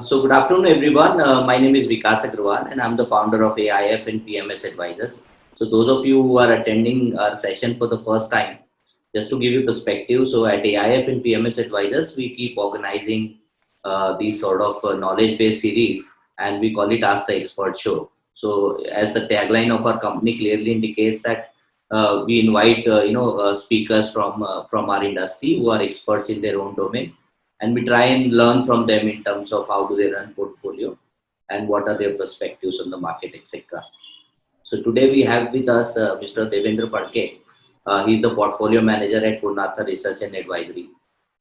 So good afternoon, everyone. My name is Vikas Agrawal, and I'm the founder of AIF and PMS Advisors. So those of you who are attending our session for the first time, just to give you perspective, so at AIF and PMS Advisors, we keep organizing these sort of knowledge-based series, and we call it Ask the Expert Show. So as the tagline of our company clearly indicates that we invite speakers from our industry who are experts in their own domain, and we try and learn from them in terms of how do they run portfolio and what are their perspectives on the market, etc. So today we have with us Mr. Devendra Phadke. He's the portfolio manager at Purnartha Research and Advisory,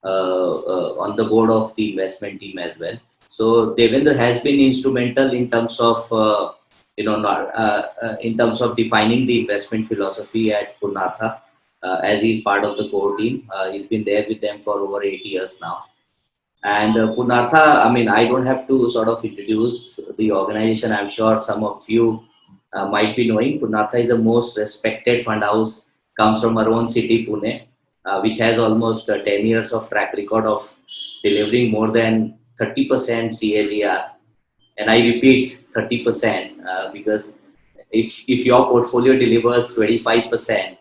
on the board of the investment team as well. So Devendra has been instrumental in terms of in terms of defining the investment philosophy at Purnartha, as he's part of the core team. He's been there with them for over 8 years now. And Purnartha, I mean, I don't have to sort of introduce the organization. I'm sure some of you might be knowing. Purnartha is the most respected fund house, comes from our own city, Pune, which has almost 10 years of track record of delivering more than 30% CAGR. And I repeat 30%, because if your portfolio delivers 25%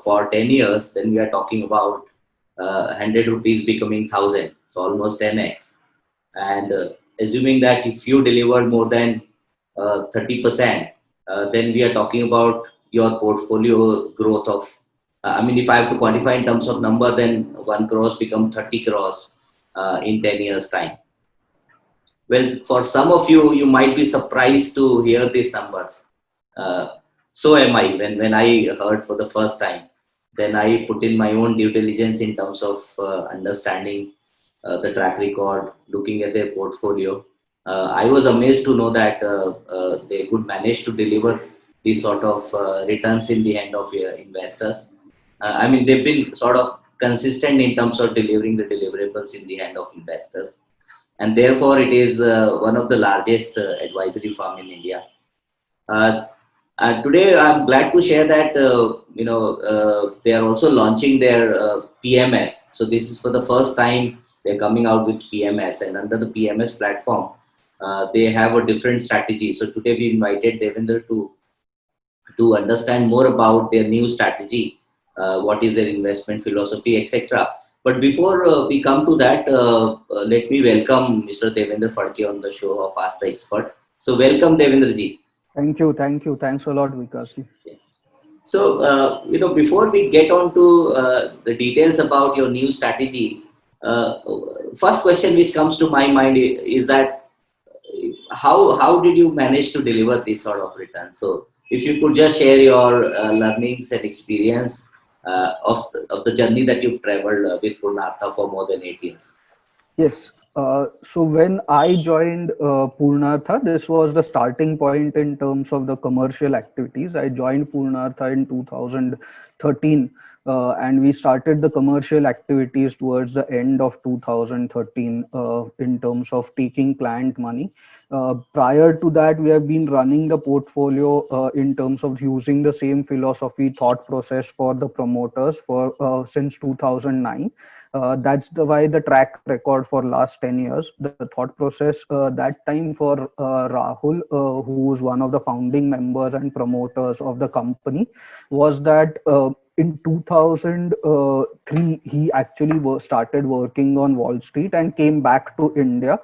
for 10 years, then we are talking about 100 rupees becoming 1000, so almost 10x. And assuming that if you deliver more than 30%, then we are talking about your portfolio growth of, I mean, if I have to quantify in terms of number, then 1 crores become 30 crores in 10 years time. Well, for some of you, you might be surprised to hear these numbers. So am I. When I heard for the first time, then I put in my own due diligence in terms of understanding the track record, looking at their portfolio. I was amazed to know that they could manage to deliver these sort of returns in the hand of investors. I mean, they've been sort of consistent in terms of delivering the deliverables in the hand of investors, and therefore it is one of the largest advisory firm in India. Uh, Today, I'm glad to share that they are also launching their PMS. So this is for the first time they're coming out with PMS, and under the PMS platform, they have a different strategy. So today we invited Devendra to understand more about their new strategy, what is their investment philosophy, etc. But before we come to that, let me welcome Mr. Devendra Phadke on the show of Ask the Expert. So welcome, Devendra ji. Thank you. Thank you. Thanks a lot, Vikas. So, before we get on to the details about your new strategy, first question which comes to my mind is that how did you manage to deliver this sort of return? So, if you could just share your learnings and experience of the journey that you've traveled with Purnartha for more than 8 years. Yes. So when I joined Purnartha, this was the starting point in terms of the commercial activities. I joined Purnartha in 2013, and we started the commercial activities towards the end of 2013 in terms of taking client money. Prior to that, we have been running the portfolio in terms of using the same philosophy, thought process for the promoters for since 2009. That's why the track record for last 10 years. The thought process that time for Rahul, who is one of the founding members and promoters of the company, was that in 2003 he actually started working on Wall Street and came back to India,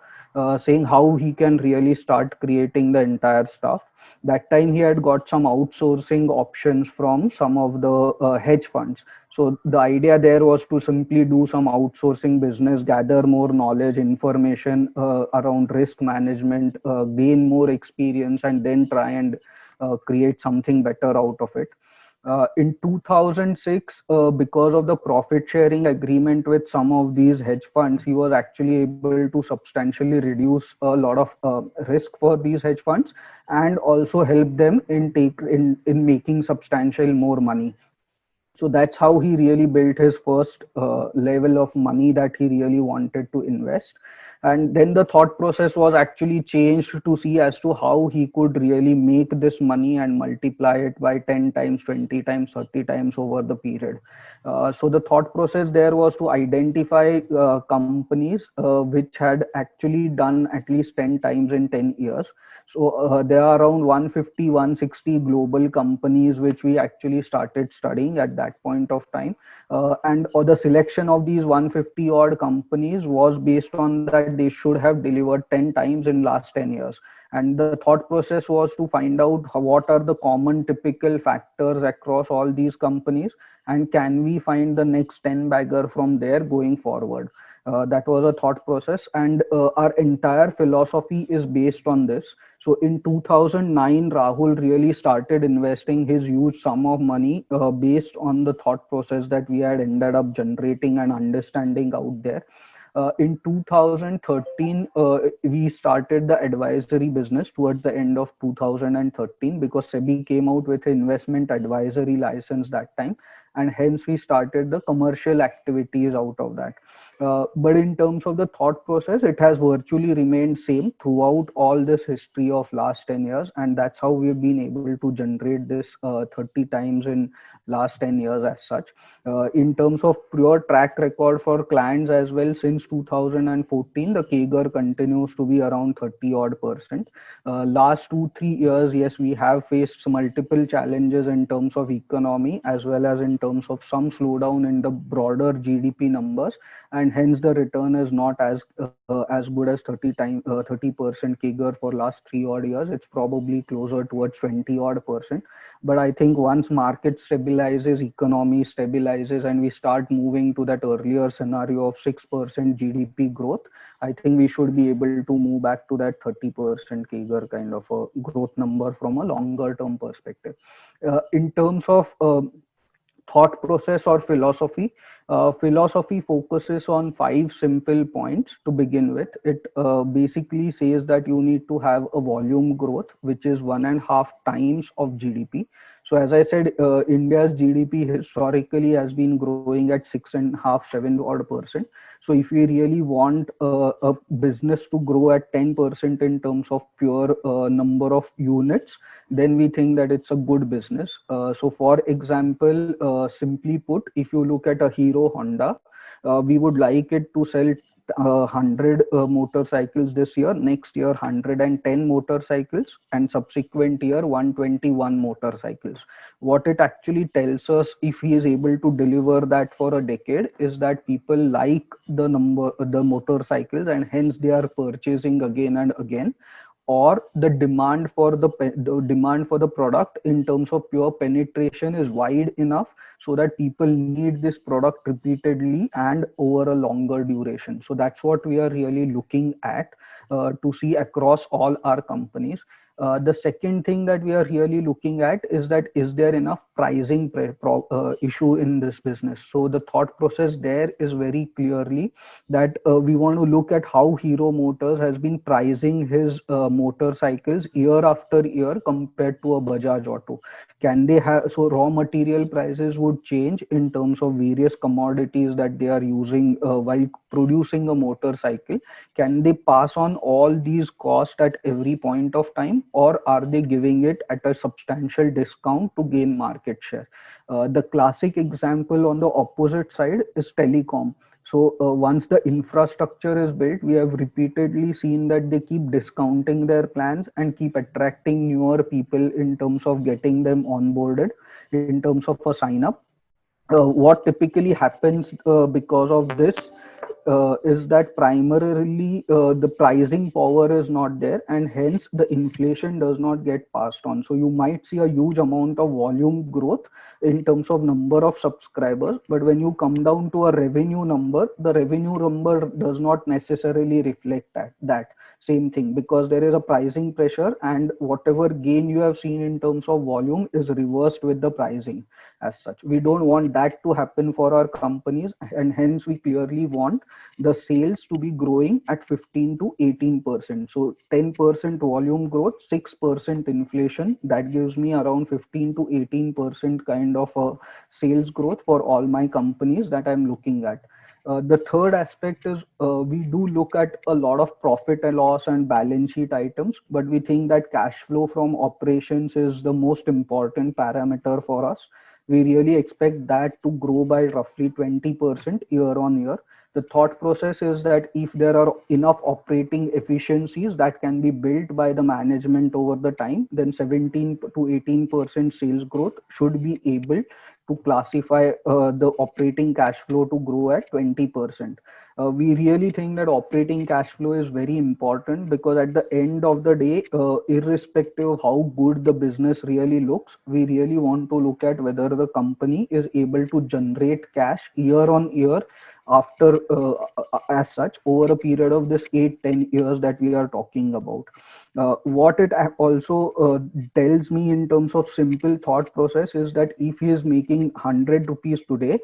saying how he can really start creating the entire stuff. That time he had got some outsourcing options from some of the hedge funds. So the idea there was to simply do some outsourcing business, gather more knowledge, information around risk management, gain more experience, and then try and create something better out of it. In 2006, because of the profit sharing agreement with some of these hedge funds, he was actually able to substantially reduce a lot of risk for these hedge funds and also help them in making substantial more money. So that's how he really built his first level of money that he really wanted to invest. And then the thought process was actually changed to see as to how he could really make this money and multiply it by 10 times, 20 times, 30 times over the period. So the thought process there was to identify companies which had actually done at least 10 times in 10 years. So there are around 150, 160 global companies which we actually started studying at that point of time. And the selection of these 150 odd companies was based on that they should have delivered 10 times in last 10 years. And the thought process was to find out what are the common typical factors across all these companies, and can we find the next 10 bagger from there going forward. That was a thought process, and our entire philosophy is based on this. So in 2009, Rahul really started investing his huge sum of money based on the thought process that we had ended up generating and understanding out there. In 2013, we started the advisory business towards the end of 2013, because SEBI came out with an investment advisory license that time, and hence we started the commercial activities out of that. But in terms of the thought process, it has virtually remained same throughout all this history of last 10 years, and that's how we've been able to generate this 30 times in last 10 years as such. In terms of pure track record for clients as well, since 2014, the CAGR continues to be around 30 odd percent. Last 2-3 years, yes, we have faced multiple challenges in terms of economy as well as in terms of some slowdown in the broader GDP numbers, and hence the return is not as good as 30% CAGR for last 3 odd years. It's probably closer towards 20 odd percent. But I think once market stabilizes, economy stabilizes, and we start moving to that earlier scenario of 6% GDP growth, I think we should be able to move back to that 30% CAGR kind of a growth number from a longer term perspective. In terms of thought process or philosophy, philosophy focuses on 5 simple points to begin with. It basically says that you need to have a volume growth which is 1.5 times of GDP. So as I said, India's GDP historically has been growing at 6.5, 7 odd percent. So if we really want a business to grow at 10% in terms of pure number of units, then we think that it's a good business. So for example, simply put, if you look at a Hero Honda, we would like it to sell 100 motorcycles this year, next year 110 motorcycles, and subsequent year 121 motorcycles. What it actually tells us, if he is able to deliver that for a decade, is that people like the motorcycles, and hence they are purchasing again and again. Or the demand for the product in terms of pure penetration is wide enough so that people need this product repeatedly and over a longer duration. So that's what we are really looking at to see across all our companies. The second thing that we are really looking at is that is there enough pricing issue in this business. So the thought process there is very clearly that we want to look at how Hero Motors has been pricing his motorcycles year after year compared to a Bajaj Auto. Can they have, so raw material prices would change in terms of various commodities that they are using while producing a motorcycle. Can they pass on all these costs at every point of time, or are they giving it at a substantial discount to gain market share? The classic example on the opposite side is telecom. So once the infrastructure is built, we have repeatedly seen that they keep discounting their plans and keep attracting newer people in terms of getting them onboarded in terms of a sign up. What typically happens because of this is that primarily the pricing power is not there, and hence the inflation does not get passed on. So you might see a huge amount of volume growth in terms of number of subscribers, but when you come down to a revenue number, the revenue number does not necessarily reflect that same thing, because there is a pricing pressure, and whatever gain you have seen in terms of volume is reversed with the pricing as such. We don't want that to happen for our companies, and hence we clearly want the sales to be growing at 15 to 18%. So 10% volume growth, 6% inflation, that gives me around 15 to 18% kind of a sales growth for all my companies that I'm looking at. The third aspect is we do look at a lot of profit and loss and balance sheet items, but we think that cash flow from operations is the most important parameter for us. We really expect that to grow by roughly 20% year on year. The thought process is that if there are enough operating efficiencies that can be built by the management over the time, then 17 to 18% sales growth should be able to classify the operating cash flow to grow at 20%. We really think that operating cash flow is very important because at the end of the day, irrespective of how good the business really looks, we really want to look at whether the company is able to generate cash year on year after as such over a period of this 8-10 years that we are talking about. What it also tells me in terms of simple thought process is that if he is making 100 rupees today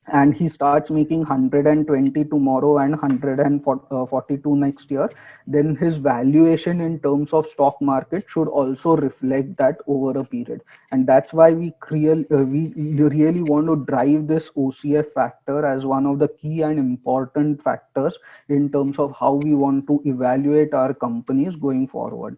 and he starts making 120 tomorrow and 142 next year, then his valuation in terms of stock market should also reflect that over a period. And that's why we really want to drive this OCF factor as one of the key and important factors in terms of how we want to evaluate our companies going forward.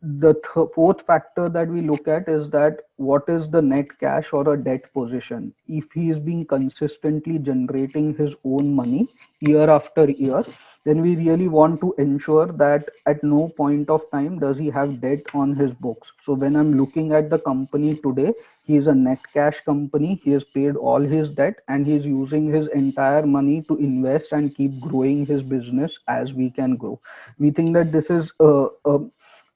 The fourth factor that we look at is that what is the net cash or a debt position. If he is being consistently generating his own money year after year, then we really want to ensure that at no point of time does he have debt on his books. So when I'm looking at the company today, he is a net cash company. He has paid all his debt and he's using his entire money to invest and keep growing his business as we can grow. We think that this is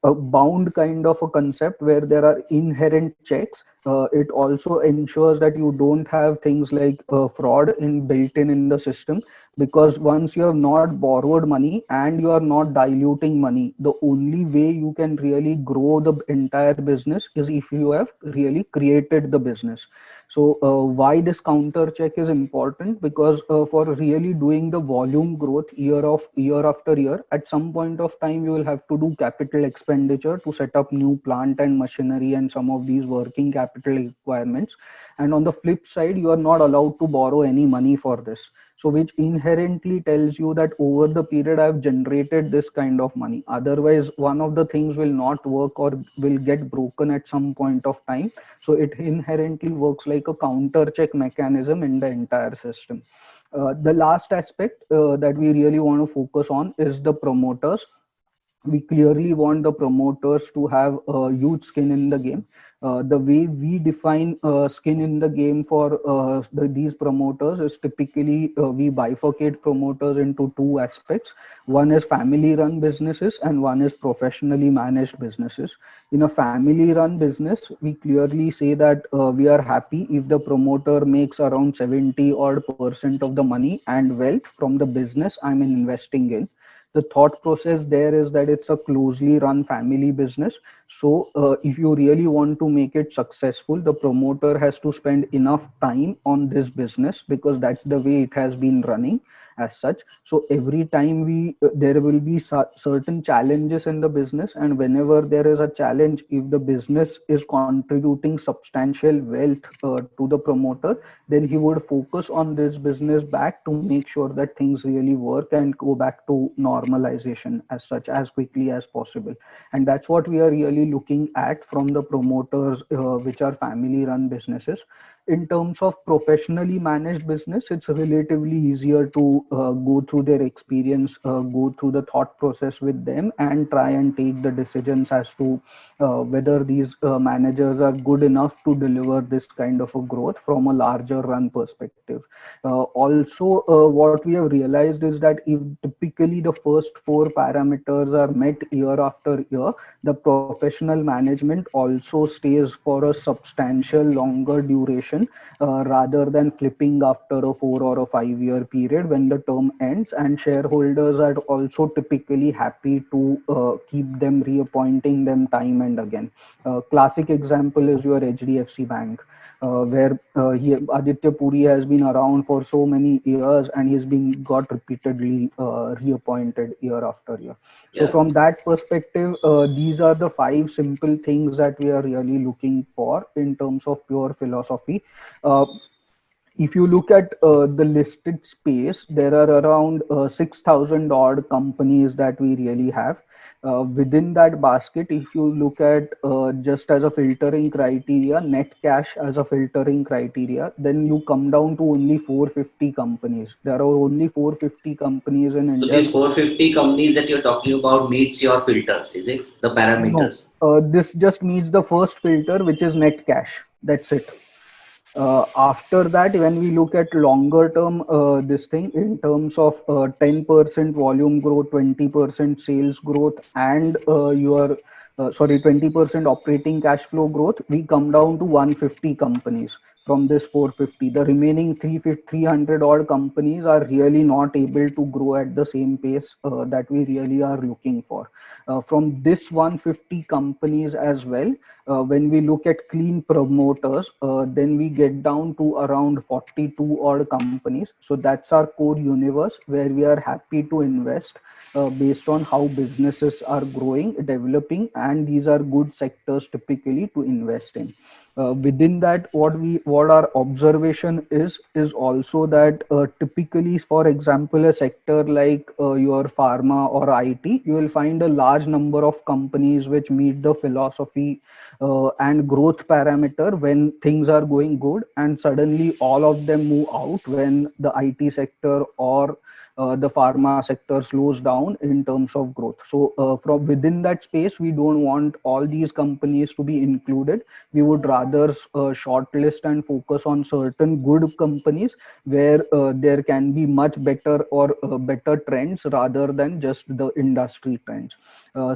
a bound kind of a concept where there are inherent checks. It also ensures that you don't have things like fraud built in the system, because once you have not borrowed money and you are not diluting money, the only way you can really grow the entire business is if you have really created the business. So why this counter check is important? Because for really doing the volume growth year after year, at some point of time you will have to do capital expenditure to set up new plant and machinery and some of these working capital requirements. And on the flip side, you are not allowed to borrow any money for this. So which inherently tells you that over the period I've generated this kind of money. Otherwise, one of the things will not work or will get broken at some point of time. So it inherently works like a counter check mechanism in the entire system. The last aspect that we really want to focus on is the promoters. We clearly want the promoters to have a huge skin in the game. The way we define skin in the game for these promoters is typically we bifurcate promoters into two aspects. One is family run businesses and one is professionally managed businesses. In a family run business, we clearly say that we are happy if the promoter makes around 70% of the money and wealth from the business I'm investing in. The thought process there is that it's a closely run family business. So if you really want to make it successful, the promoter has to spend enough time on this business because that's the way it has been running as such. So every time there will be certain challenges in the business, and whenever there is a challenge, if the business is contributing substantial wealth to the promoter, then he would focus on this business back to make sure that things really work and go back to normalization as such as quickly as possible. And that's what we are really looking at from the promoters, which are family run businesses. In terms of professionally managed business, it's relatively easier to go through their experience, go through the thought process with them and try and take the decisions as to whether these managers are good enough to deliver this kind of a growth from a larger run perspective. Also, what we have realized is that if typically the first four parameters are met year after year, the professional management also stays for a substantial longer duration rather than flipping after a 4 or a 5 year period when the term ends, and shareholders are also typically happy to keep them reappointing them time and again. Classic example is your HDFC Bank, where Aditya Puri has been around for so many years and he's been got repeatedly reappointed year after year. So from that perspective, these are the 5 simple things that we are really looking for in terms of pure philosophy. if you look at the listed space, there are around 6,000 odd companies that we really have. Within that basket, if you look at just as a filtering criteria, net cash as a filtering criteria, then you come down to only 450 companies. There are only 450 companies in So India. these 450 companies that you're talking about meets your filters, is it? The No, parameters. this just meets the first filter, which is net cash. That's it. After that, when we look at longer term, this thing in terms of 10% volume growth, 20% sales growth, and your 20% operating cash flow growth, we come down to 150 companies from this 450. The remaining 300 odd companies are really not able to grow at the same pace that we really are looking for. From this 150 companies as well, when we look at clean promoters, then we get down to around 42 odd companies. So that's our core universe where we are happy to invest based on how businesses are growing, developing, and these are good sectors typically to invest in. Within that, what our observation is also that typically, for example, a sector like your pharma or IT, you will find a large number of companies which meet the philosophy and growth parameter when things are going good, and suddenly all of them move out when the IT sector or the pharma sector slows down in terms of growth. So from within that space, we don't want all these companies to be included. We would rather shortlist and focus on certain good companies where there can be much better or better trends rather than just the industry trends.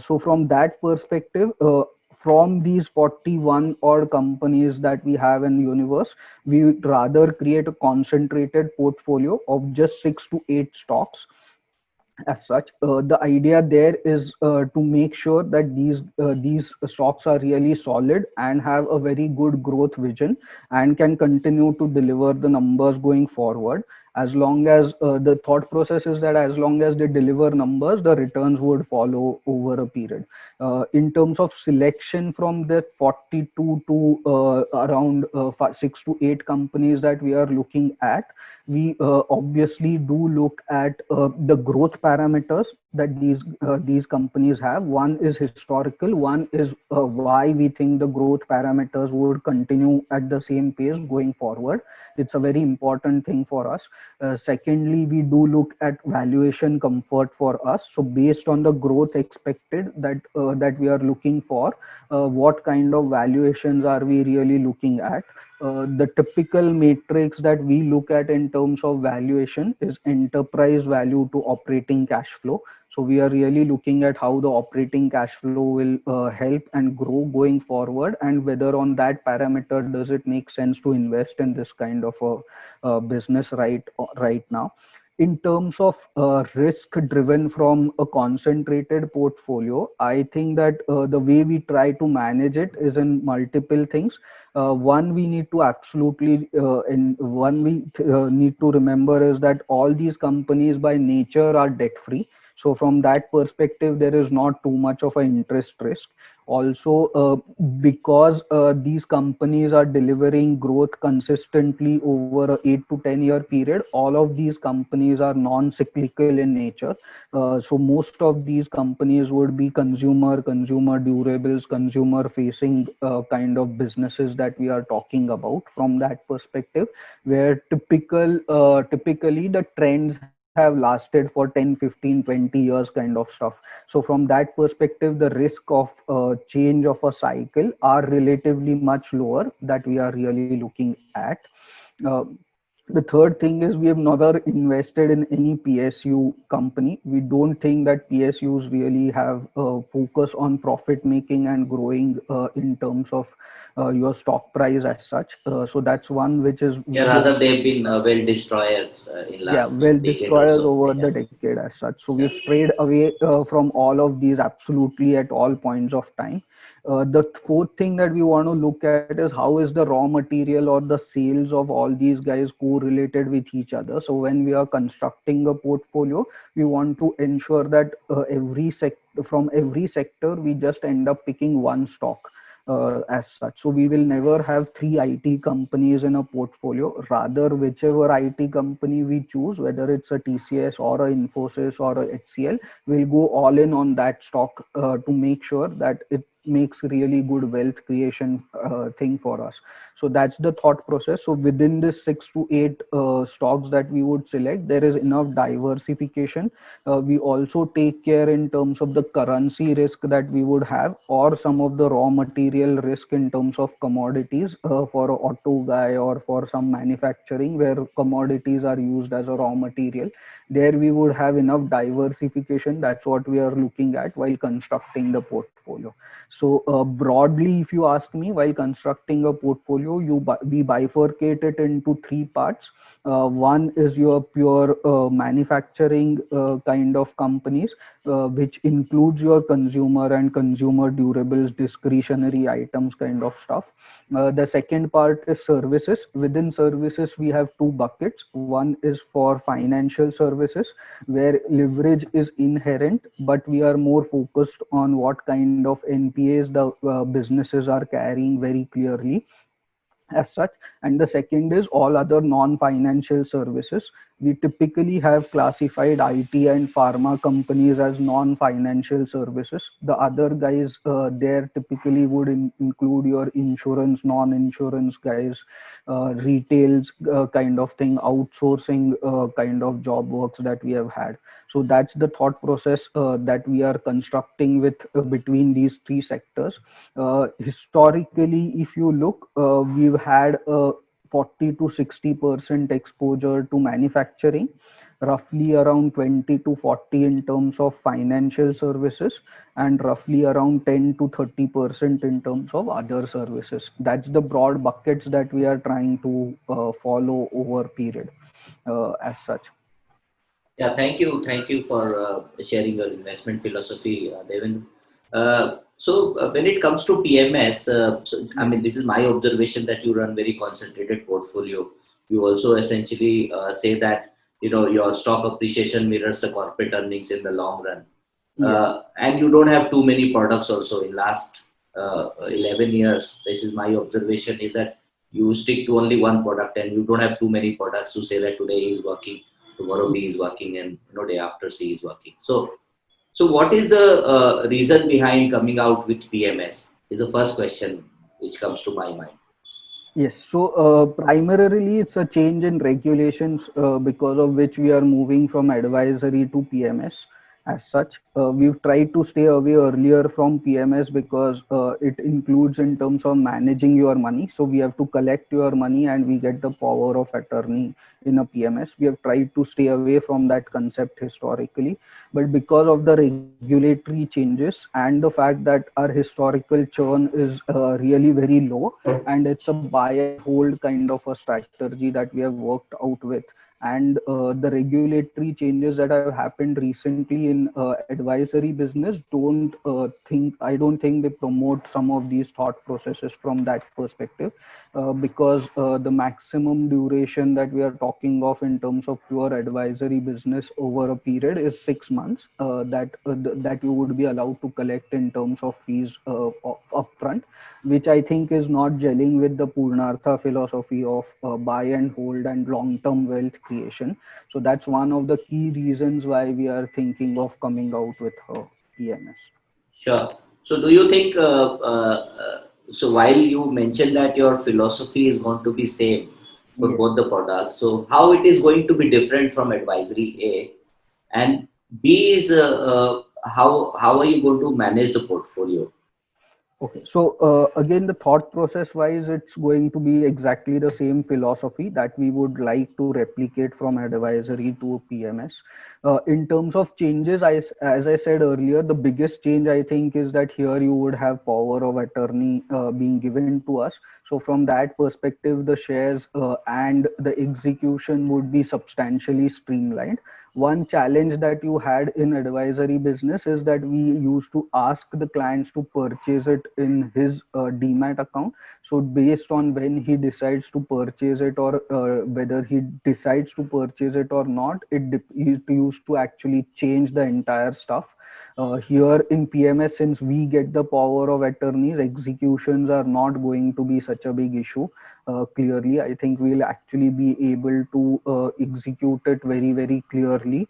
So from that perspective, from these 41 odd companies that we have in universe, we would rather create a concentrated portfolio of just 6 to 8 stocks. As such, the idea there is to make sure that these stocks are really solid and have a very good growth vision and can continue to deliver the numbers going forward. As long as the thought process is that as long as they deliver numbers, the returns would follow over a period. In terms of selection from the 42 to around 6 to 8 companies that we are looking at, we obviously do look at the growth parameters that these companies have. One is historical, one is why we think the growth parameters would continue at the same pace going forward. It's a very important thing for us. Secondly, we do look at valuation comfort for us. So based on the growth expected that we are looking for, what kind of valuations are we really looking at? The typical matrix that we look at in terms of valuation is enterprise value to operating cash flow. So we are really looking at how the operating cash flow will help and grow going forward, and whether on that parameter does it make sense to invest in this kind of a business right now. In terms of risk driven from a concentrated portfolio, I think that the way we try to manage it is in multiple things. One we need to absolutely and one we need to remember is that all these companies by nature are debt free. So from that perspective, there is not too much of an interest risk. Also, because these companies are delivering growth consistently over a 8 to 10 year period, all of these companies are non-cyclical in nature. So most of these companies would be consumer durables, consumer facing kind of businesses that we are talking about from that perspective, where typically the trends have lasted for 10, 15, 20 years kind of stuff. So from that perspective, the risk of change of a cycle are relatively much lower that we are really looking at. Uh, the third thing is we have never invested in any PSU company. We don't think that PSUs really have a focus on profit making and growing in terms of your stock price as such. So that's one which is Yeah, rather they've been well destroyers in yeah, last well decade or destroyers so. over Yeah. the decade as such. So we've Yeah. strayed away from all of these absolutely at all points of time. The fourth thing that we want to look at is how is the raw material or the sales of all these guys correlated with each other. So when we are constructing a portfolio, we want to ensure that from every sector we just end up picking one stock. as such. So we will never have three IT companies in a portfolio. Rather, whichever IT company we choose, whether it's a TCS or a Infosys or a HCL, we'll go all in on that stock to make sure that it makes really good wealth creation thing for us. So that's the thought process. So within this 6 to 8 stocks that we would select, there is enough diversification. We also take care in terms of the currency risk that we would have, or some of the raw material risk in terms of commodities, for a auto guy or for some manufacturing where commodities are used as a raw material. There we would have enough diversification. That's what we are looking at while constructing the portfolio. So broadly, if you ask me, while constructing a portfolio, we bifurcate it into three parts. One is your pure manufacturing kind of companies, which includes your consumer and consumer durables, discretionary items kind of stuff. The second part is services. Within services, we have two buckets. One is for financial services, where leverage is inherent, but we are more focused on what kind of NPAs the businesses are carrying very clearly as such. And the second is all other non-financial services. We typically have classified IT and pharma companies as non-financial services. The other guys there typically would include your insurance, non-insurance guys, retails kind of thing, outsourcing kind of job works that we have had. So that's the thought process that we are constructing with between these three sectors. Historically, if you look, we've had a 40 to 60% exposure to manufacturing, roughly around 20 to 40 in terms of financial services, and roughly around 10 to 30% in terms of other services. That's the broad buckets that we are trying to follow over period as such. Yeah, thank you for sharing your investment philosophy, Devendra. When it comes to PMS, I mean, this is my observation that you run very concentrated portfolio. You also essentially say that your stock appreciation mirrors the corporate earnings in the long run, and you don't have too many products. Also, in last 11 years, this is my observation, is that you stick to only one product, and you don't have too many products to say that today is working, tomorrow B is working, and day after C is working. So what is the reason behind coming out with PMS? Is the first question which comes to my mind. Yes, so primarily it's a change in regulations because of which we are moving from advisory to PMS. As such, we've tried to stay away earlier from PMS because it includes in terms of managing your money. So we have to collect your money and we get the power of attorney in a PMS. We have tried to stay away from that concept historically, but because of the regulatory changes and the fact that our historical churn is really very low, and it's a buy and hold kind of a strategy that we have worked out with, and the regulatory changes that have happened recently in advisory business I don't think they promote some of these thought processes from that perspective, because the maximum duration that we are talking of in terms of pure advisory business over a period is 6 months, that you would be allowed to collect in terms of fees upfront, which I think is not gelling with the Purnartha philosophy of buy and hold and long-term wealth creation. So that's one of the key reasons why we are thinking of coming out with her PMS. Sure. So do you think, so while you mentioned that your philosophy is going to be same for Yes. both the products, so how it is going to be different from advisory A, and B is how are you going to manage the portfolio? Okay, so again, the thought process wise, it's going to be exactly the same philosophy that we would like to replicate from advisory to PMS. In terms of changes, as I said earlier, the biggest change I think is that here you would have power of attorney being given to us. So from that perspective, the shares and the execution would be substantially streamlined. One challenge that you had in advisory business is that we used to ask the clients to purchase it in his demat account. So based on when he decides to purchase it, or whether he decides to purchase it or not, it used to actually change the entire stuff. Here in PMS, since we get the power of attorneys, executions are not going to be such a big issue. Clearly, I think we'll actually be able to execute it very, very clearly.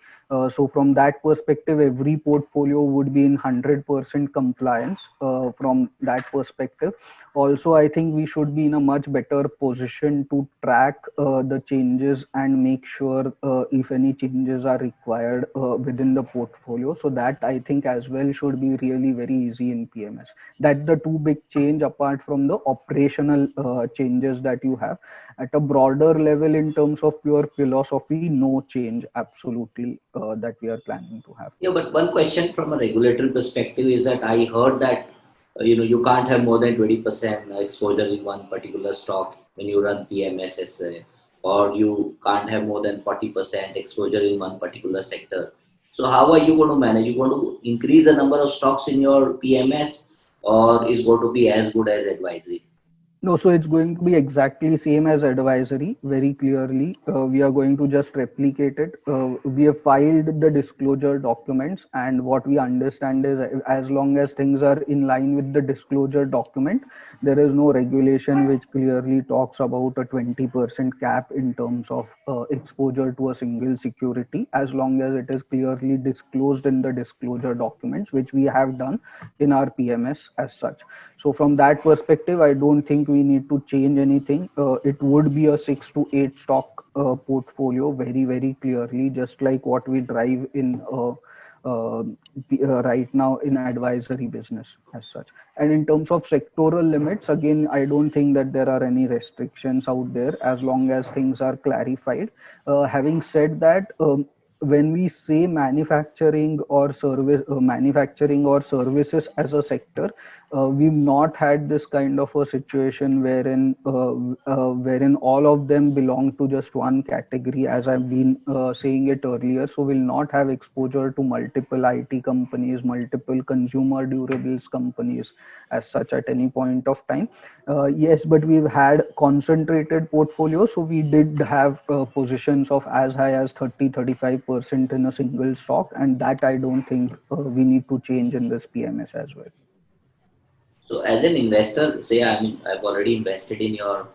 So from that perspective, every portfolio would be in 100% compliance from that perspective. Also, I think we should be in a much better position to track the changes and make sure if any changes are required within the portfolio. So that I think as well should be really very easy in PMS. That's the two big change apart from the operational changes that you have. At a broader level, in terms of pure philosophy, no change absolutely that we are planning to have. Yeah, but one question from a regulatory perspective is that I heard that you can't have more than 20% exposure in one particular stock when you run PMS, or you can't have more than 40% exposure in one particular sector. So how are you going to manage? You going to increase the number of stocks in your PMS, or is going to be as good as advisory? No, so it's going to be exactly same as advisory, very clearly. We are going to just replicate it. We have filed the disclosure documents, and what we understand is as long as things are in line with the disclosure document, there is no regulation which clearly talks about a 20% cap in terms of exposure to a single security, as long as it is clearly disclosed in the disclosure documents, which we have done in our PMS as such. So from that perspective, I don't think we need to change anything. It would be a 6 to 8 stock portfolio very, very clearly, just like what we drive in right now in advisory business as such. And in terms of sectoral limits, again, I don't think that there are any restrictions out there as long as things are clarified. Having said that, when we say manufacturing or services as a sector, we've not had this kind of a situation wherein all of them belong to just one category, as I've been saying it earlier. So we'll not have exposure to multiple IT companies, multiple consumer durables companies as such at any point of time. Yes, but we've had concentrated portfolios, so we did have positions of as high as 30-35% in a single stock, and that I don't think we need to change in this PMS as well. So as an investor, say, I've already invested in your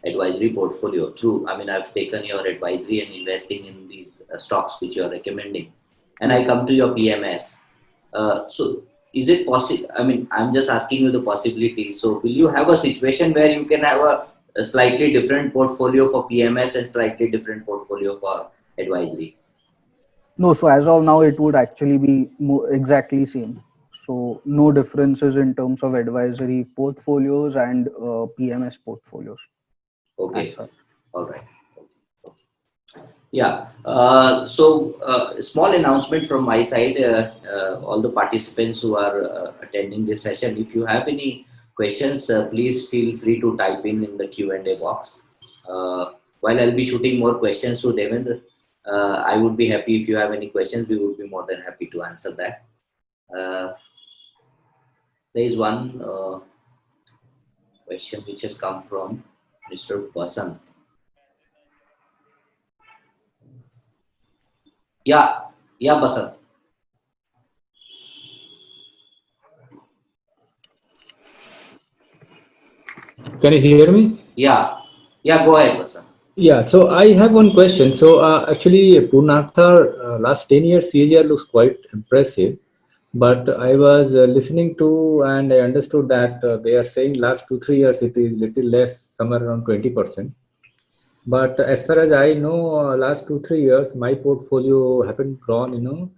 advisory portfolio I've taken your advisory and investing in these stocks which you're recommending, and I come to your PMS. So is it possible? I'm just asking you the possibility. So will you have a situation where you can have a slightly different portfolio for PMS and slightly different portfolio for advisory? No, so as of now, it would actually be exactly same. So no differences in terms of advisory portfolios and PMS portfolios. Okay. All right. Yeah. Small announcement from my side. All the participants who are attending this session, if you have any questions, please feel free to type in the Q&A box. While I'll be shooting more questions to Devendra, I would be happy if you have any questions. We would be more than happy to answer that. There is one question which has come from Mr. Basant. Yeah, Basant. Can you hear me? Yeah, go ahead, Basant. Yeah, so I have one question. So actually, Purnartha, last 10 years CAGR looks quite impressive. But I was listening to and I understood that they are saying last 2-3 years it is little less, somewhere around 20%. But as far as I know, last 2-3 years my portfolio haven't grown,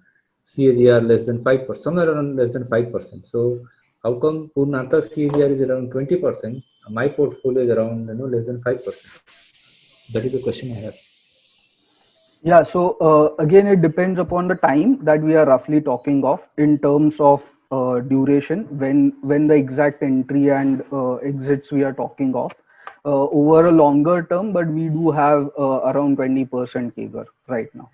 CAGR less than 5%, somewhere around less than 5%. So how come Purnartha's CAGR is around 20%? My portfolio is around less than 5%. That is the question I have. Yeah, so again, it depends upon the time that we are roughly talking of in terms of duration, when the exact entry and exits we are talking of. Over a longer term, but we do have around 20% CAGR right now.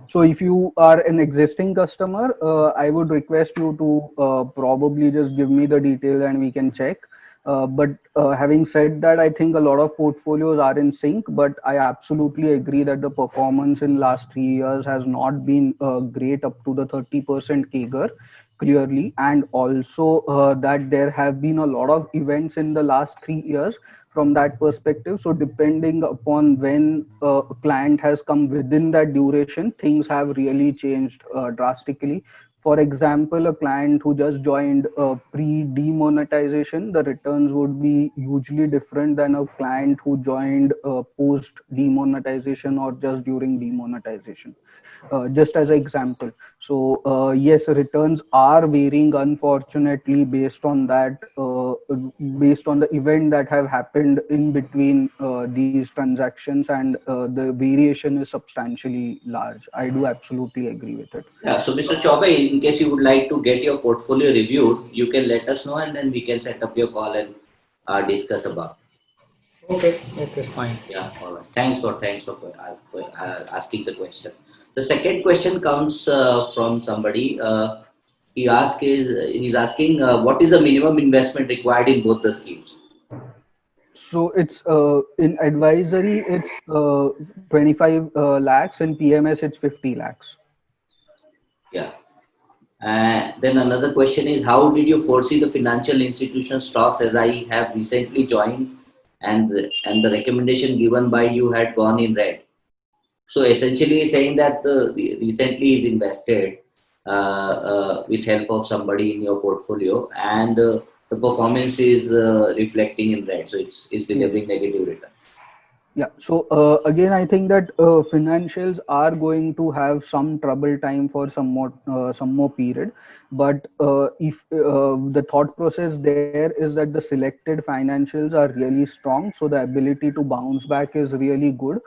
So if you are an existing customer, I would request you to probably just give me the detail and we can check. But having said that, I think a lot of portfolios are in sync, but I absolutely agree that the performance in last 3 years has not been great up to the 30% CAGR clearly, and also that there have been a lot of events in the last 3 years from that perspective. So depending upon when a client has come within that duration, things have really changed drastically. For example, a client who just joined pre-demonetization, the returns would be hugely different than a client who joined post-demonetization or just during demonetization. Just as an example. So yes, returns are varying unfortunately based on the event that have happened in between these transactions, and the variation is substantially large. I do absolutely agree with it. Yeah, so Mr. Chaube, in case you would like to get your portfolio reviewed, you can let us know and then we can set up your call and discuss about. Okay, fine. Yeah, all right. Thanks for asking the question. The second question comes from somebody. He's asking what is the minimum investment required in both the schemes? So it's in advisory, it's 25 lakhs, in PMS, it's 50 lakhs. Yeah. And then another question is, how did you foresee the financial institution stocks, as I have recently joined and the recommendation given by you had gone in red? So essentially saying that recently is invested with help of somebody in your portfolio, and the performance is reflecting in red. So it's delivering negative returns. Yeah. So again, I think that financials are going to have some trouble time for some more period. But if the thought process there is that the selected financials are really strong, so the ability to bounce back is really good,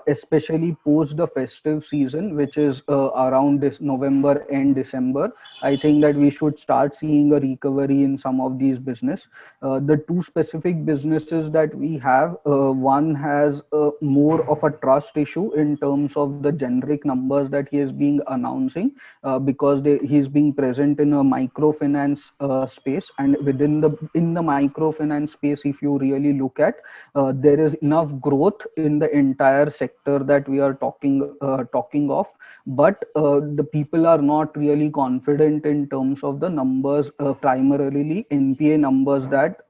especially post the festive season, which is around this November and December. I think that we should start seeing a recovery in some of these business. The two specific businesses that we have, one has more of a trust issue in terms of the generic numbers that he is being announcing, because he's being present in a microfinance space, and in the microfinance space, if you really look at, there is enough growth in the entire sector that we are talking of, but the people are not really confident in terms of the numbers, primarily NPA numbers that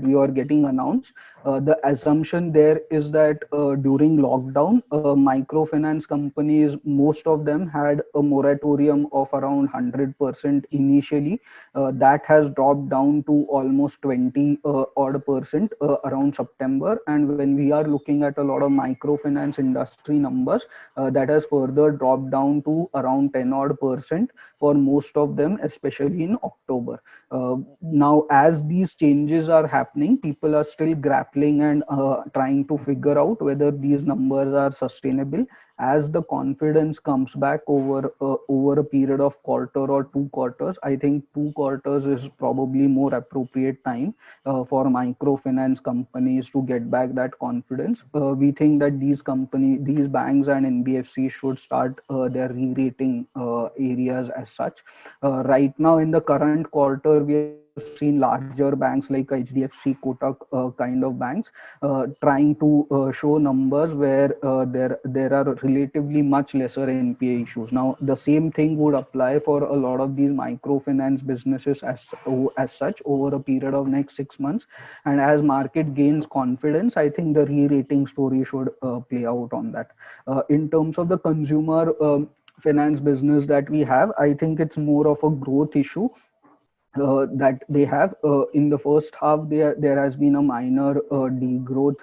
we are getting announced. The assumption there is that during lockdown, microfinance companies, most of them had a moratorium of around 100% initially. That has dropped down to almost 20 odd percent around September. And when we are looking at a lot of microfinance industry numbers, that has further dropped down to around 10 odd percent for most of them, especially in October. Now, as these changes are happening, people are still grappling and trying to figure out whether these numbers are sustainable. As the confidence comes back over a period of quarter or 2 quarters, I think 2 quarters is probably more appropriate time for microfinance companies to get back that confidence. We think that these banks and NBFCs should start their re-rating areas as such. Right now, in the current quarter, we have seen larger banks like HDFC, Kotak kind of banks trying to show numbers where there are relatively much lesser NPA issues. Now, the same thing would apply for a lot of these microfinance businesses as such over a period of next 6 months. And as market gains confidence, I think the re-rating story should play out on that. In terms of the consumer finance business that we have, I think it's more of a growth issue that they have. In the first half, there has been a minor degrowth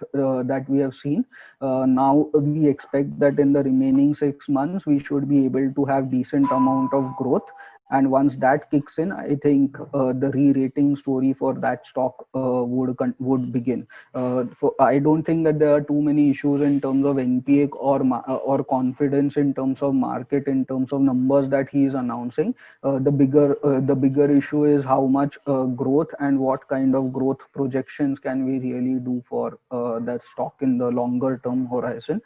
that we have seen. Now we expect that in the remaining 6 months we should be able to have decent amount of growth, And once that kicks in, I think the re-rating story for that stock would begin. I don't think that there are too many issues in terms of NPA or confidence in terms of market, in terms of numbers that he is announcing. The bigger issue is how much growth and what kind of growth projections can we really do for that stock in the longer term horizon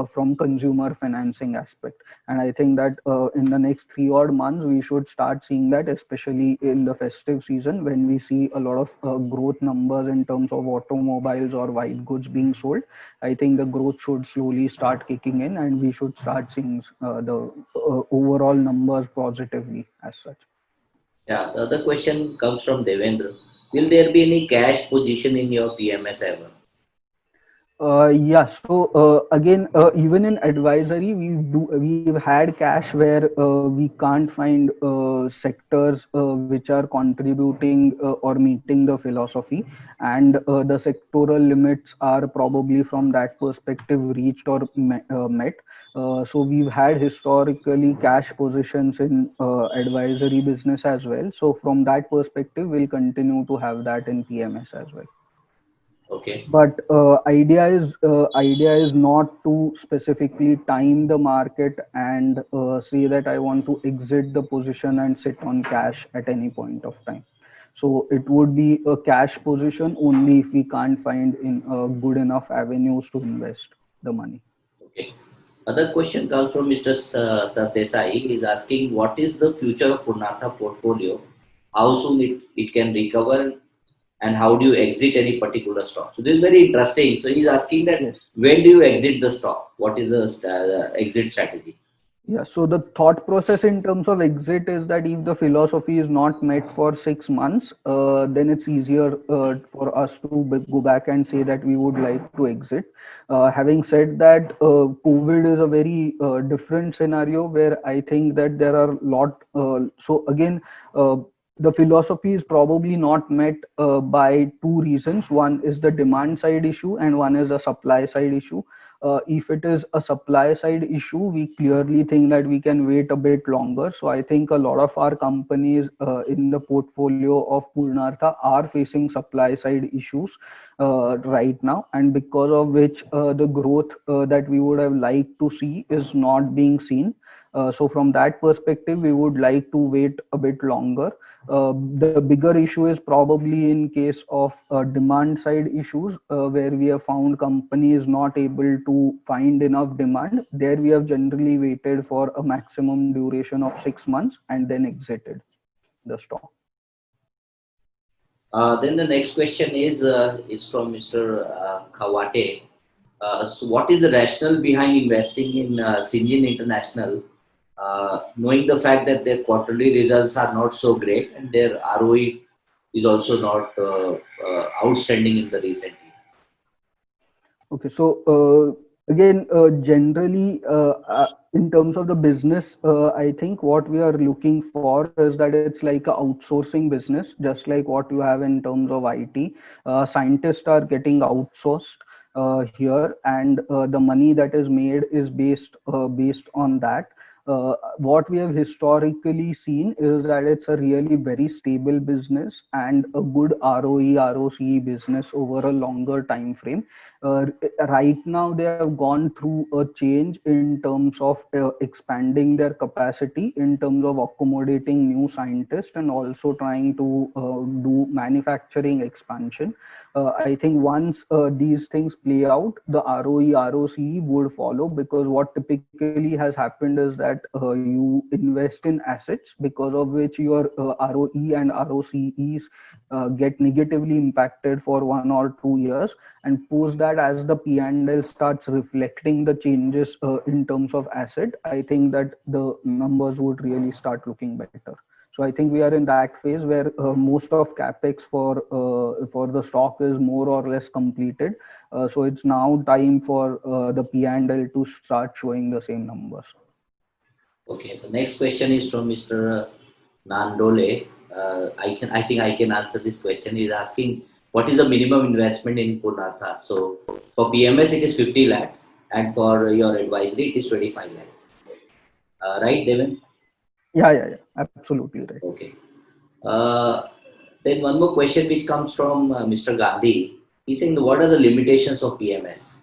from consumer financing aspect. And I think that in the next 3 odd months, we should start seeing that, especially in the festive season, when we see a lot of growth numbers in terms of automobiles or white goods being sold. I think the growth should slowly start kicking in, and we should start seeing the overall numbers positively as such. Yeah, the other question comes from Devendra. Will there be any cash position in your PMS ever? Yeah. So again, even in advisory, we've had cash where we can't find sectors which are contributing or meeting the philosophy, and the sectoral limits are probably from that perspective reached or met. So we've had historically cash positions in advisory business as well. So from that perspective, we'll continue to have that in PMS as well. Okay. But idea is not to specifically time the market and say that I want to exit the position and sit on cash at any point of time. So it would be a cash position only if we can't find in good enough avenues to invest the money. Okay. Other question comes from Mr. Sardesai. He is asking, what is the future of Purnartha portfolio? How soon it can recover, and how do you exit any particular stock? So this is very interesting. So he's asking that, Yes. when do you exit the stock? What is the exit strategy? Yeah, so the thought process in terms of exit is that if the philosophy is not met for 6 months, then it's easier for us to go back and say that we would like to exit. Having said that, COVID is a very different scenario where I think that there are so again, the philosophy is probably not met by two reasons. One is the demand side issue, and one is the supply side issue. If it is a supply side issue, we clearly think that we can wait a bit longer. So I think a lot of our companies in the portfolio of Purnartha are facing supply side issues right now, and because of which the growth that we would have liked to see is not being seen. So from that perspective, we would like to wait a bit longer. The bigger issue is probably in case of demand side issues, where we have found companies not able to find enough demand. There we have generally waited for a maximum duration of 6 months and then exited the stock. Then the next question is from Mr. Kawate. So what is the rationale behind investing in Syngene International, knowing the fact that their quarterly results are not so great and their ROE is also not outstanding in the recent years? Okay, so again, generally, in terms of the business, I think what we are looking for is that it's like an outsourcing business, just like what you have in terms of IT. Scientists are getting outsourced here, and the money that is made is based on that. What we have historically seen is that it's a really very stable business and a good ROE, ROCE business over a longer time frame. Right now, they have gone through a change in terms of expanding their capacity, in terms of accommodating new scientists, and also trying to do manufacturing expansion. I think once these things play out, the ROE, ROCE would follow, because what typically has happened is that you invest in assets, because of which your ROE and ROCEs get negatively impacted for 1 or 2 years, and post that, as the P&L starts reflecting the changes in terms of asset, I think that the numbers would really start looking better. So I think we are in that phase where most of capex for the stock is more or less completed. So it's now time for the P&L to start showing the same numbers. Okay, the next question is from Mr. Nandole. I think I can answer this question. He's asking, what is the minimum investment in Purnartha? So for PMS, it is 50 lakhs, and for your advisory, it is 25 lakhs. Right, Devin? Yeah. Absolutely right. Okay. Uh, then one more question which comes from Mr. Gandhi. He's saying, what are the limitations of PMS?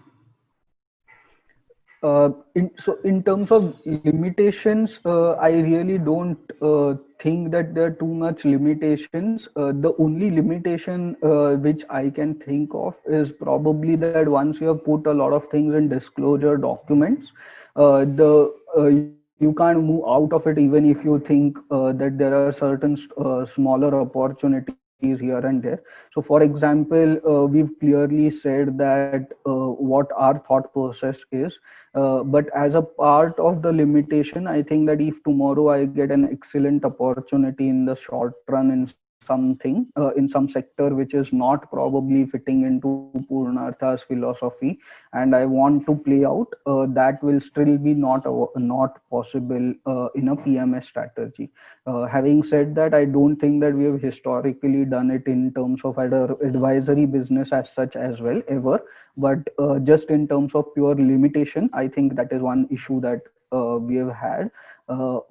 In terms of limitations, I really don't think that there are too much limitations. The only limitation which I can think of is probably that once you have put a lot of things in disclosure documents, the you can't move out of it even if you think that there are certain smaller opportunities here and there. So, for example, we've clearly said that what our thought process is. But as a part of the limitation, I think that if tomorrow I get an excellent opportunity in the short run in something, in some sector which is not probably fitting into Purnartha's philosophy, and I want to play out, that will still be not possible in a PMS strategy. Having said that, I don't think that we have historically done it in terms of either advisory business as such as well ever, but just in terms of pure limitation, I think that is one issue that we have had.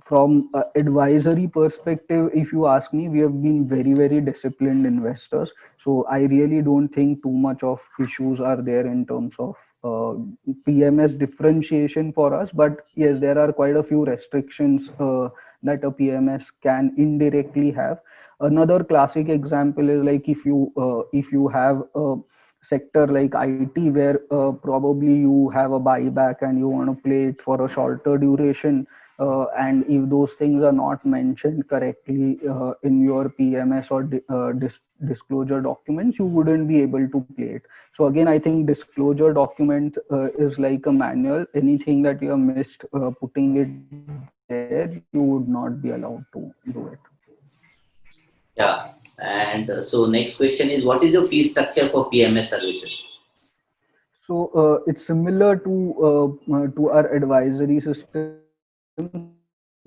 From advisory perspective, if you ask me, we have been very disciplined investors, so I really don't think too much of issues are there in terms of uh, PMS differentiation for us. But yes, there are quite a few restrictions that a PMS can indirectly have. Another classic example is like if you have a sector like IT where probably you have a buyback and you want to play it for a shorter duration, and if those things are not mentioned correctly in your PMS or disclosure documents, you wouldn't be able to play it. So again, I think disclosure document is like a manual. Anything that you have missed putting it there, you would not be allowed to do it. Yeah. And so next question is, what is the fee structure for PMS services? So it's similar to our advisory system.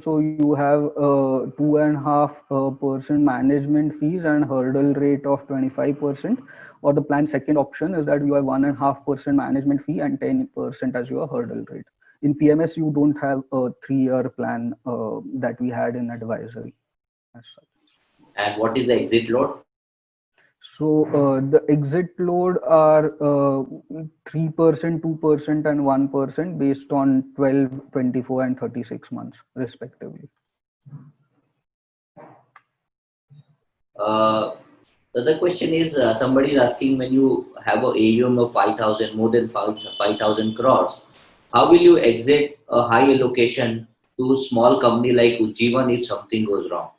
So you have 2.5% management fees and hurdle rate of 25%. Or the plan second option is that you have 1.5% management fee and 10% as your hurdle rate. In PMS, you don't have a 3-year plan that we had in advisory as such. And what is the exit load? So the exit load are 3%, 2%, and 1% based on 12, 24, and 36 months, respectively. The other question is, somebody is asking, when you have a AUM of 5,000, more than 5,000 crores, how will you exit a high allocation to a small company like Ujjivan if something goes wrong?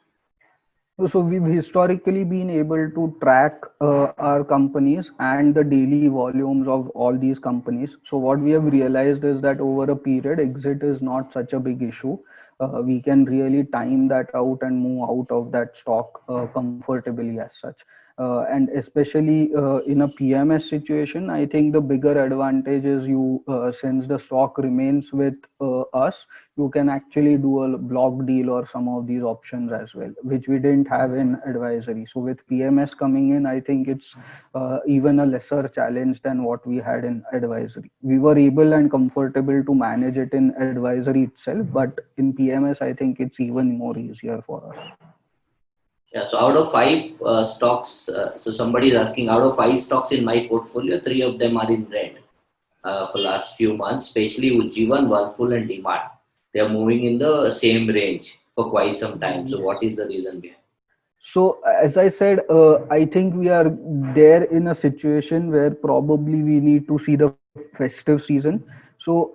So we've historically been able to track our companies and the daily volumes of all these companies. So what we have realized is that over a period, exit is not such a big issue. We can really time that out and move out of that stock comfortably as such. And especially in a PMS situation, I think the bigger advantage is since the stock remains with us, you can actually do a block deal or some of these options as well, which we didn't have in advisory. So with PMS coming in, I think it's even a lesser challenge than what we had in advisory. We were able and comfortable to manage it in advisory itself, but in PMS, I think it's even more easier for us. Yeah, so out of 5 stocks, so somebody is asking, out of 5 stocks in my portfolio, 3 of them are in red for last few months, especially Ujjivan, Whirlpool, and DMart. They are moving in the same range for quite some time. So what is the reason behind? So, as I said, I think we are there in a situation where probably we need to see the festive season. So,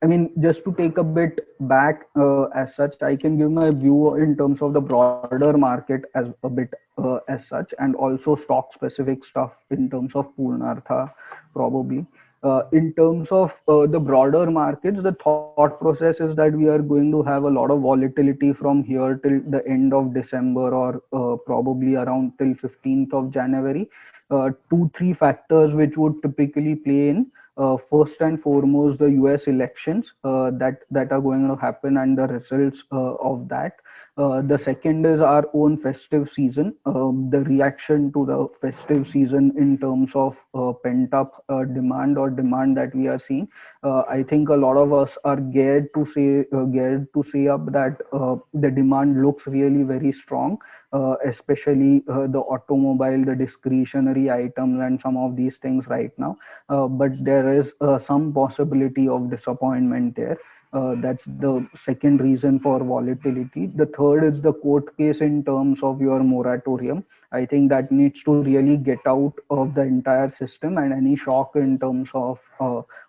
I mean, just to take a bit back as such, I can give my view in terms of the broader market as a bit as such, and also stock specific stuff in terms of Purnartha, probably. In terms of the broader markets, the thought process is that we are going to have a lot of volatility from here till the end of December, or probably around till 15th of January. 2, 3 factors which would typically play in. First and foremost, the US elections that are going to happen and the results of that. The second is our own festive season. The reaction to the festive season in terms of pent up demand or demand that we are seeing. I think a lot of us are geared to say up that the demand looks really very strong, especially the automobile, the discretionary items, and some of these things right now. But there is some possibility of disappointment there. That's the second reason for volatility. The third is the court case in terms of your moratorium. I think that needs to really get out of the entire system, and any shock in terms of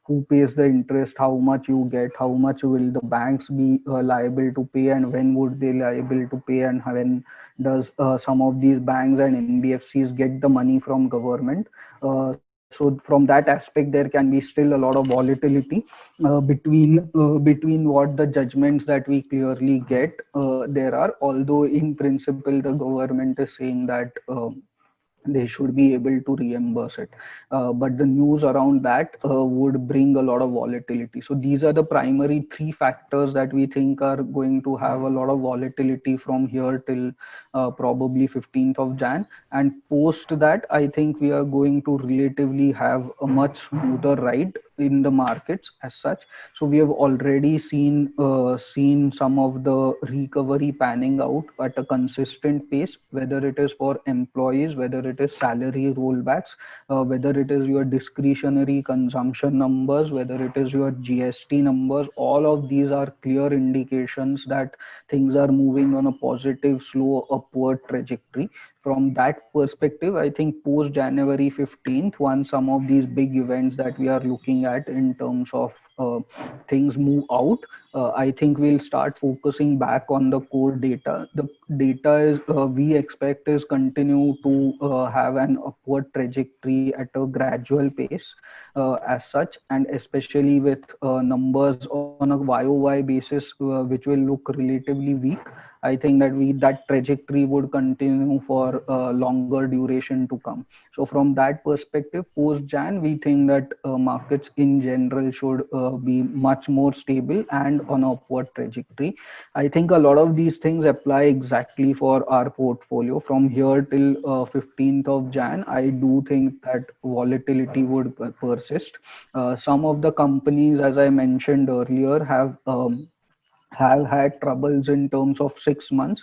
who pays the interest, how much you get, how much will the banks be liable to pay, and when would they liable to pay, and when does some of these banks and NBFCs get the money from government. So from that aspect, there can be still a lot of volatility between what the judgments that we clearly get there are. Although in principle, the government is saying that they should be able to reimburse it. But the news around that would bring a lot of volatility. So these are the primary three factors that we think are going to have a lot of volatility from here till probably 15th of Jan. And post that, I think we are going to relatively have a much smoother ride in the markets as such. So we have already seen some of the recovery panning out at a consistent pace, whether it is for employees, whether it is salary rollbacks, whether it is your discretionary consumption numbers, whether it is your GST numbers. All of these are clear indications that things are moving on a positive, slow upward trajectory. From that perspective, I think post January 15th, once some of these big events that we are looking at in terms of things move out, I think we'll start focusing back on the core data. The data is we expect is continue to have an upward trajectory at a gradual pace as such, and especially with numbers on a YOY basis, which will look relatively weak. I think that trajectory would continue for longer duration to come. So from that perspective, post Jan, we think that markets in general should be much more stable and on upward trajectory. I think a lot of these things apply exactly for our portfolio. From here till 15th of Jan, I do think that volatility would persist. Some of the companies, as I mentioned earlier, have had troubles in terms of 6 months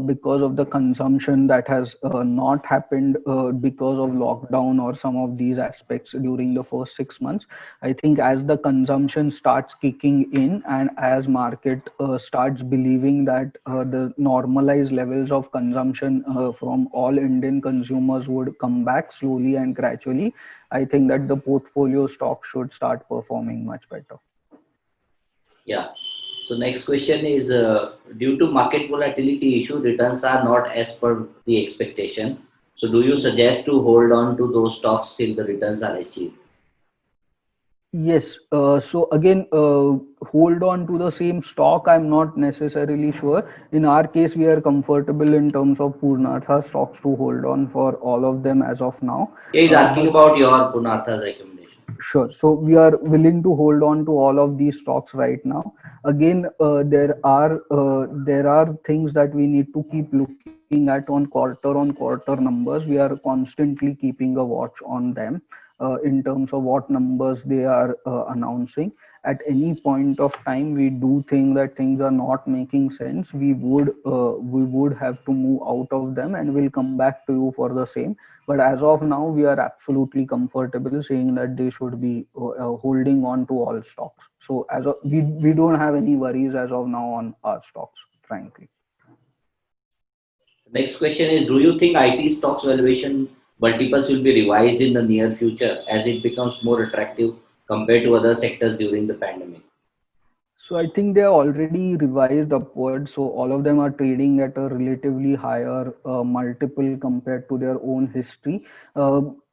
because of the consumption that has not happened because of lockdown or some of these aspects during the first 6 months. I think as the consumption starts kicking in, and as market starts believing that the normalized levels of consumption from all Indian consumers would come back slowly and gradually, I think that the portfolio stock should start performing much better. Yeah. So next question is, due to market volatility issue, returns are not as per the expectation. So do you suggest to hold on to those stocks till the returns are achieved? Yes. So again, hold on to the same stock, I'm not necessarily sure. In our case, we are comfortable in terms of Purnartha stocks to hold on for all of them as of now. Yeah, he's asking about your Purnartha's recommendation. Sure. So we are willing to hold on to all of these stocks right now. Again, there are things that we need to keep looking at on quarter numbers. We are constantly keeping a watch on them in terms of what numbers they are announcing. At any point of time, we do think that things are not making sense. We would have to move out of them, and we'll come back to you for the same. But as of now, we are absolutely comfortable saying that they should be holding on to all stocks. So we don't have any worries as of now on our stocks, frankly. Next question is, do you think IT stocks valuation multiples will be revised in the near future as it becomes more attractive compared to other sectors during the pandemic? So I think they are already revised upwards. So all of them are trading at a relatively higher multiple compared to their own history.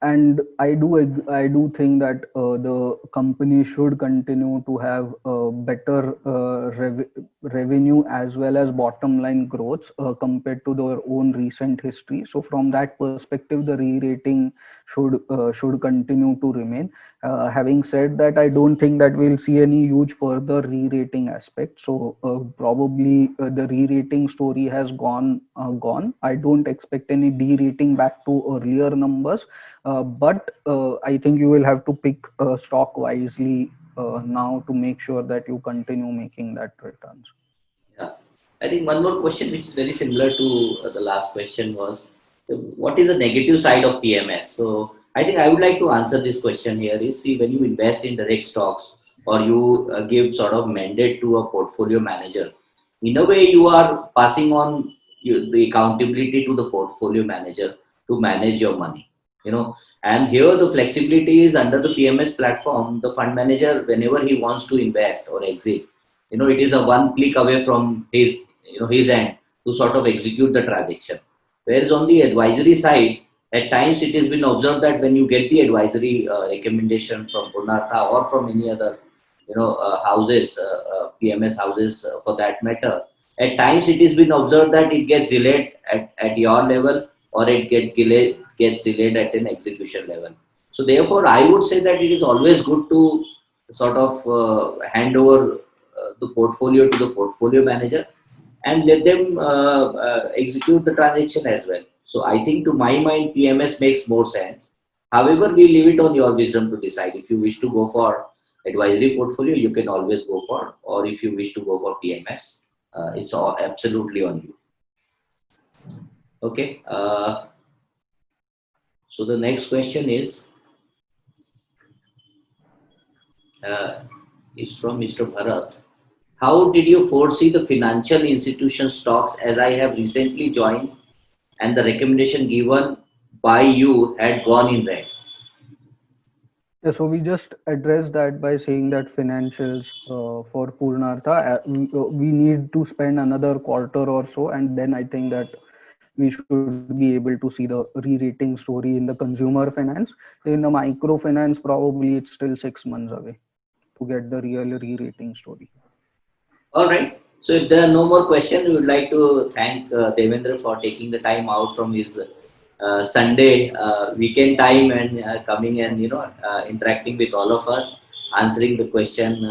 and I do think that the company should continue to have better revenue as well as bottom line growth compared to their own recent history. So from that perspective, the re-rating should continue to remain. Having said that, I don't think that we'll see any huge further re-rating aspect. So probably the re-rating story has gone. I don't expect any de-rating back to earlier numbers, but I think you will have to pick stock wisely now to make sure that you continue making that returns. Yeah. I think one more question which is very similar to the last question was, what is the negative side of PMS? So I think I would like to answer this question here is, see, when you invest in direct stocks or you give sort of mandate to a portfolio manager, in a way you are passing on the accountability to the portfolio manager to manage your money. And here the flexibility is under the PMS platform. The fund manager, whenever he wants to invest or exit, it is a one click away from his end to sort of execute the transaction. Whereas on the advisory side, at times it has been observed that when you get the advisory recommendation from Purnartha or from any other houses, PMS houses for that matter, at times it has been observed that it gets delayed at your level, or it gets delayed at an execution level. So therefore, I would say that it is always good to sort of hand over the portfolio to the portfolio manager and let them execute the transaction as well. So I think, to my mind, PMS makes more sense. However, we leave it on your wisdom to decide. If you wish to go for advisory portfolio, you can always go for, or if you wish to go for PMS, it's all absolutely on you. Okay. So the next question is from Mr. Bharat. How did you foresee the financial institution stocks, as I have recently joined and the recommendation given by you had gone in red? Yeah, so we just addressed that by saying that financials for Purnartha, we need to spend another quarter or so, and then I think that we should be able to see the re-rating story in the consumer finance. In the microfinance, probably it's still 6 months away to get the real re-rating story. All right. So if there are no more questions, we would like to thank Devendra for taking the time out from his Sunday weekend time and coming and interacting with all of us, answering the question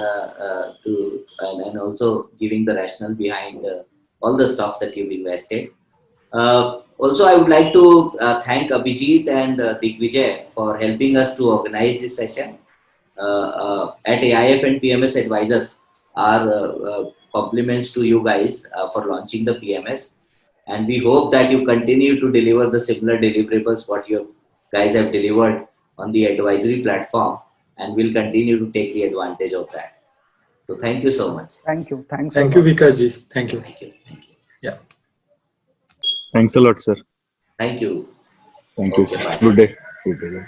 and also giving the rationale behind all the stocks that you've invested. Also, I would like to thank Abhijit and Digvijay for helping us to organize this session. At AIF and PMS Advisors, our compliments to you guys for launching the PMS. And we hope that you continue to deliver the similar deliverables what you guys have delivered on the advisory platform, and we'll continue to take the advantage of that. So thank you so much. Thank you. Thanks. Thank you, Vikasji. Thank you. Thank you. Yeah. Thanks a lot, sir. Thank you. Thank you, Okay, sir. bye. Good day. Good day.